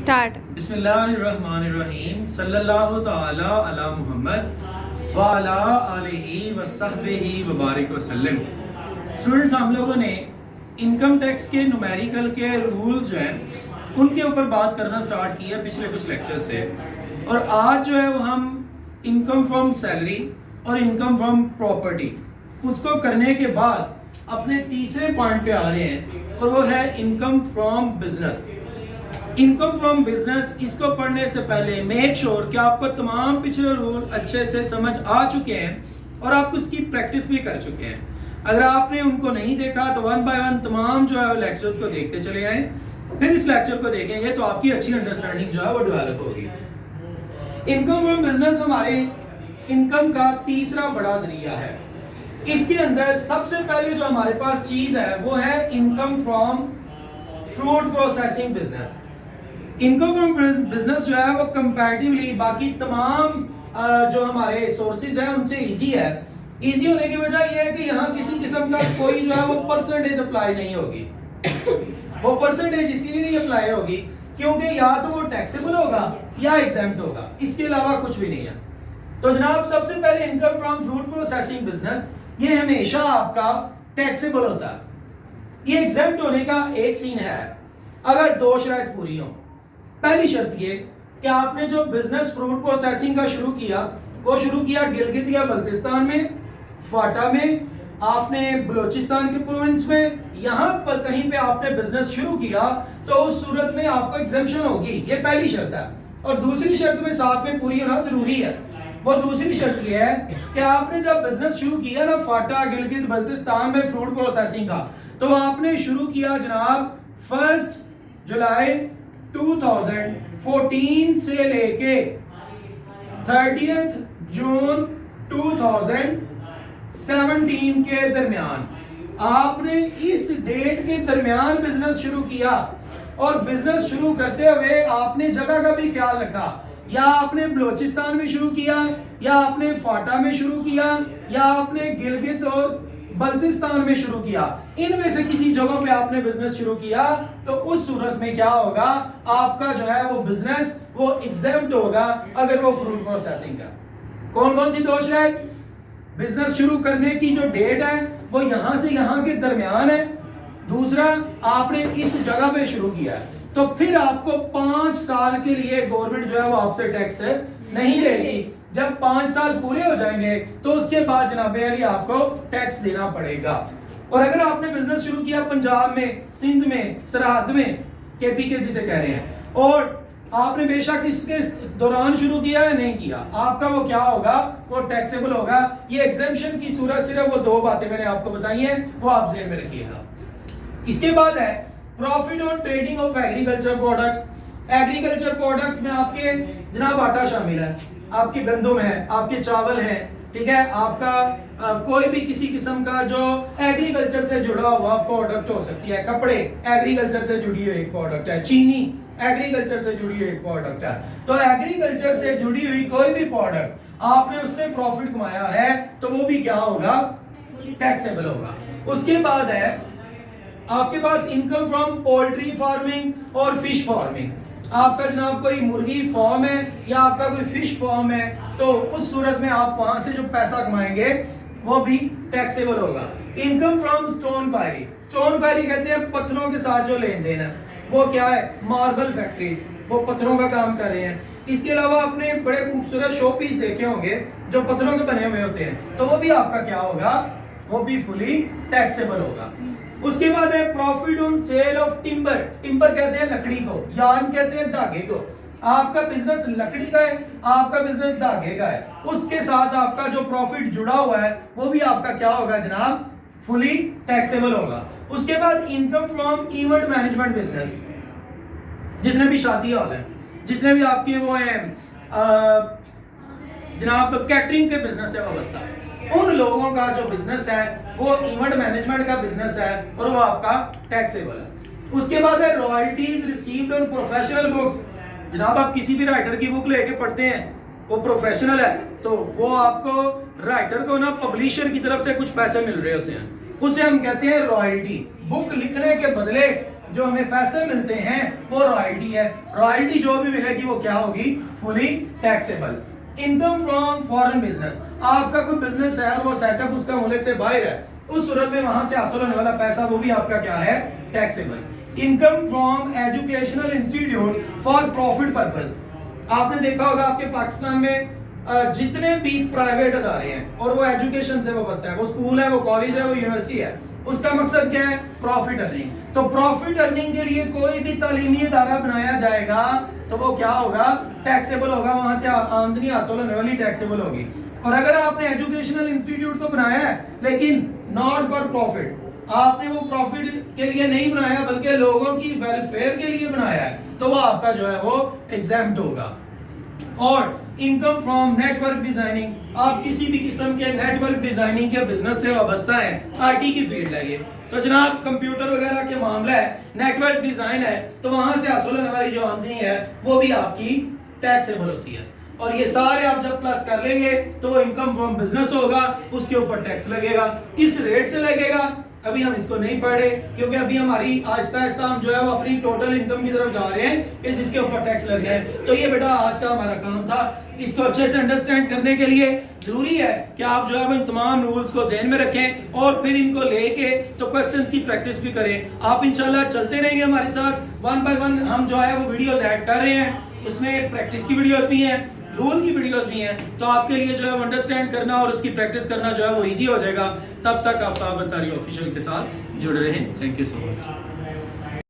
Start. बिस्मिल्लाहिर्रहमानिर्रहीम सल्लल्लाहु ताला अला मुहम्मद व अला आलिहि व सहबिहि व बारिक वसल्लम। स्टूडेंट्स, हम लोगों ने इनकम टैक्स के न्यूमेरिकल के रूल्स जो हैं उनके ऊपर बात करना स्टार्ट किया पिछले कुछ लेक्चर से, और आज जो है वो हम इनकम फ्रॉम सैलरी और इनकम फ्रॉम प्रॉपर्टी उसको करने के बाद अपने तीसरे पॉइंट पे आ रहे हैं, और वो है income from business. Income from business, इसको पढ़ने से पहले मेक श्योर कि आपको तमाम पिछले रूल अच्छे से समझ आ चुके हैं और आप उसकी प्रैक्टिस भी कर चुके हैं। अगर आपने उनको नहीं देखा तो वन बाय वन तमाम जो है लेक्चर्स को देखते चले आए, फिर इस लेक्चर को देखेंगे तो आपकी अच्छी अंडरस्टैंडिंग जो है वो डेवलप होगी। इनकम फ्रॉम बिजनेस हमारे इनकम का तीसरा बड़ा जरिया है। इसके अंदर सबसे पहले जो हमारे पास चीज है वो है income from fruit processing business. Income from business जो है वो कंपैरेटिवली बाकी तमाम जो हमारे सोर्सेज हैं उनसे इजी है। इजी होने की वजह यह है कि यहाँ किसी किस्म का कोई जो है वो परसेंटेज अप्लाई नहीं होगी। वो परसेंटेज इसलिए नहीं अप्लाई होगी क्योंकि या तो वो टैक्सेबल होगा या एग्जेम्प्ट होगा, इसके अलावा कुछ भी नहीं है। तो जनाब, सबसे पहले income from fruit processing business ये हमेशा आपका टैक्सेबल होता है। ये एग्जेम्प्ट होने का एक सीन है अगर दो शर्त पूरी हो। पहली शर्त ये कि आपने जो बिजनेस फ्रूट प्रोसेसिंग का शुरू किया वो शुरू किया गिलगित या बल्तिस्तान में, फाटा में, आपने बलोचिस्तान के प्रोविंस में, यहाँ पर कहीं पे आपने बिजनेस शुरू किया तो उस सूरत में आपको एग्जेम्पशन होगी। ये पहली शर्त है। और दूसरी शर्त में साथ में पूरी होना जरूरी है। वो दूसरी शर्त ये है कि आपने जब बिजनेस शुरू किया ना फाटा गिलगित बल्तिस्तान में फ्रूट प्रोसेसिंग का, तो आपने शुरू किया जनाब 1 जुलाई 2014 से लेके 30 जून 2017 के दरमियान आपने इस डेट के दरमियान बिजनेस शुरू किया। और बिजनेस शुरू करते हुए आपने जगह का भी ख्याल रखा, या आपने बलोचिस्तान में शुरू किया, या आपने फाटा में शुरू किया, या आपने गिलगित और बल्तिस्तान में शुरू किया। इनमें से किसी जगह पे आपने बिजनेस शुरू किया तो उस सूरत में क्या होगा, आपका जो है वो बिजनेस वो एग्जेम्प्ट होगा अगर वो फ्रूट प्रोसेसिंग का। कौन कौन सी दो शर्त? बिजनेस शुरू करने की जो डेट है वो यहां से यहां के दरमियान है। दूसरा, आपने इस जगह पे शुरू किया है, तो फिर आपको 5 साल के लिए गवर्नमेंट जो है वो आपसे टैक्स नहीं लेगी। जब 5 साल पूरे हो जाएंगे तो उसके बाद जनाबे अली आपको टैक्स देना पड़ेगा। और अगर आपने बिजनेस शुरू किया पंजाब में, सिंध में, सरहद में, केपीके जिसे कह रहे हैं, और आपने बेशक इसके दौरान शुरू किया या नहीं किया, आपका वो क्या होगा, वो टैक्सेबल होगा। ये एग्जेम्पशन की सूरत सिर्फ वो दो बातें मैंने आपको बताई हैं, वो आप ज़हन में रखिएगा। इसके बाद है profit on trading of agriculture products. Agriculture products में आपके जनाब आटा शामिल है, आपके गंदम है, आपके चावल है, ठीक है, आपका कोई भी किसी किस्म का जो एग्रीकल्चर से जुड़ा हुआ प्रोडक्ट हो सकती है। कपड़े एग्रीकल्चर से जुड़ी हुई एक प्रोडक्ट है, चीनी एग्रीकल्चर से जुड़ी हुई एक प्रोडक्ट है। तो एग्रीकल्चर से जुड़ी हुई कोई भी प्रोडक्ट आपने उससे प्रॉफिट कमाया है तो वो भी क्या होगा, टैक्सेबल होगा। उसके बाद है आपके पास इनकम फ्रॉम पोल्ट्री फार्मिंग और फिश फार्मिंग। आपका जनाब कोई मुर्गी फार्म है या आपका कोई फिश फार्म है, तो उस सूरत में आप वहां से जो पैसा कमाएंगे वो भी टैक्सेबल होगा। Income from stone quarry. Stone quarry कहते हैं पत्थरों के साथ जो लेन देन है, वो क्या है, मार्बल फैक्ट्रीज, वो पत्थरों का काम कर रहे हैं। इसके अलावा आपने बड़े खूबसूरत शो पीस देखे होंगे जो पत्थरों के बने हुए होते हैं, तो वो भी आपका क्या होगा, वो भी फुली टैक्सेबल होगा। उसके बाद है profit on sale of timber. Timber कहते हैं लकड़ी को, यार्न कहते हैं धागे को। आपका बिजनेस लकड़ी का है, आपका बिजनेस धागे का है, उसके साथ आपका जो प्रॉफिट जुड़ा हुआ है वो भी आपका क्या होगा जनाब, फुली टैक्सेबल होगा। उसके बाद income from event management business. जितने भी शादी हॉल है, जितने भी आपके वो हैं जनाब कैटरिंग के बिजनेस से वाबस्ता, उन लोगों का जो बिजनेस है वो इवेंट मैनेजमेंट का बिजनेस है और वो आपका टैक्सेबल है। उसके बाद है royalties received on professional books. जनाब, आप किसी भी राइटर की बुक लेके पढ़ते हैं, वो प्रोफेशनल है, तो वो आपको राइटर को ना पब्लिशर की तरफ से कुछ पैसे मिल रहे होते हैं, उसे हम कहते हैं रॉयल्टी। बुक लिखने के बदले जो हमें पैसे मिलते हैं वो रॉयल्टी है। रॉयल्टी जो भी मिलेगी वो क्या होगी? Fully taxable. Income from foreign business, आपका कोई बिजनेस है और वो सेटअप उसका मुल्क से बाहर है, उस सूरत में वहां से हासिल होने वाला पैसा वो भी आपका क्या है? Taxable. Income from educational institute for profit purpose, आपने देखा होगा आपके पाकिस्तान में जितने भी प्राइवेट अदारे हैं और वो एजुकेशन से वाबस्ता है, वो स्कूल है, वो कॉलेज है, वो यूनिवर्सिटी है, उसका मकसद क्या है? Profit earning. तो प्रॉफिट अर्निंग के लिए कोई भी तालीमी अदारा बनाया जाएगा तो वो क्या होगा? टैक्सेबल होगा, वहां से आमदनी हासिल होने वाली टैक्सेबल होगी। और अगर आपने एजुकेशनल इंस्टीट्यूट तो बनाया है लेकिन नॉट फॉर प्रॉफिट, आपने वो प्रॉफिट के लिए नहीं बनाया बल्कि लोगों की वेलफेयर के लिए बनाया है, तो वो आपका जो है वो एग्जेम्प्ट होगा। और इनकम फ्रॉम नेटवर्क डिजाइनिंग, आप किसी भी किस्म के नेटवर्क डिजाइनिंग के बिजनेस से वाबस्ता है, आईटी की फील्ड है ये, तो जनाब कंप्यूटर वगैरह के मामला है, नेटवर्क डिजाइन है, तो वहां से हासिल होने वाली जो आमदनी है वो भी आपकी टैक्सेबल होती है। और ये सारे आप जब प्लस कर लेंगे तो वो इनकम फ्रॉम बिजनेस होगा, उसके ऊपर टैक्स लगेगा। किस रेट से लगेगा अभी हम इसको नहीं पढ़े, क्योंकि अभी हमारी आहिस्ता आहिस्ता हम जो है वो अपनी टोटल इनकम की तरफ जा रहे हैं कि जिसके ऊपर टैक्स लग जाए। तो ये बेटा आज का हमारा काम था। इसको अच्छे से अंडरस्टैंड करने के लिए जरूरी है कि आप जो है वो इन तमाम रूल्स को ज़हन में रखें और फिर इनको लेके तो क्वेश्चंस की प्रैक्टिस भी करें। आप इंशाल्लाह चलते रहेंगे हमारे साथ, वन बाय वन हम जो है वो वीडियोस ऐड कर रहे हैं, उसमें प्रैक्टिस की वीडियोस भी हैं, रूल की वीडियोस भी हैं, तो आपके लिए जो है अंडरस्टैंड करना और उसकी प्रैक्टिस करना जो है वो इजी हो जाएगा। तब तक आप साहब तारी ऑफिशियल के साथ जुड़े रहें। Thank you so much.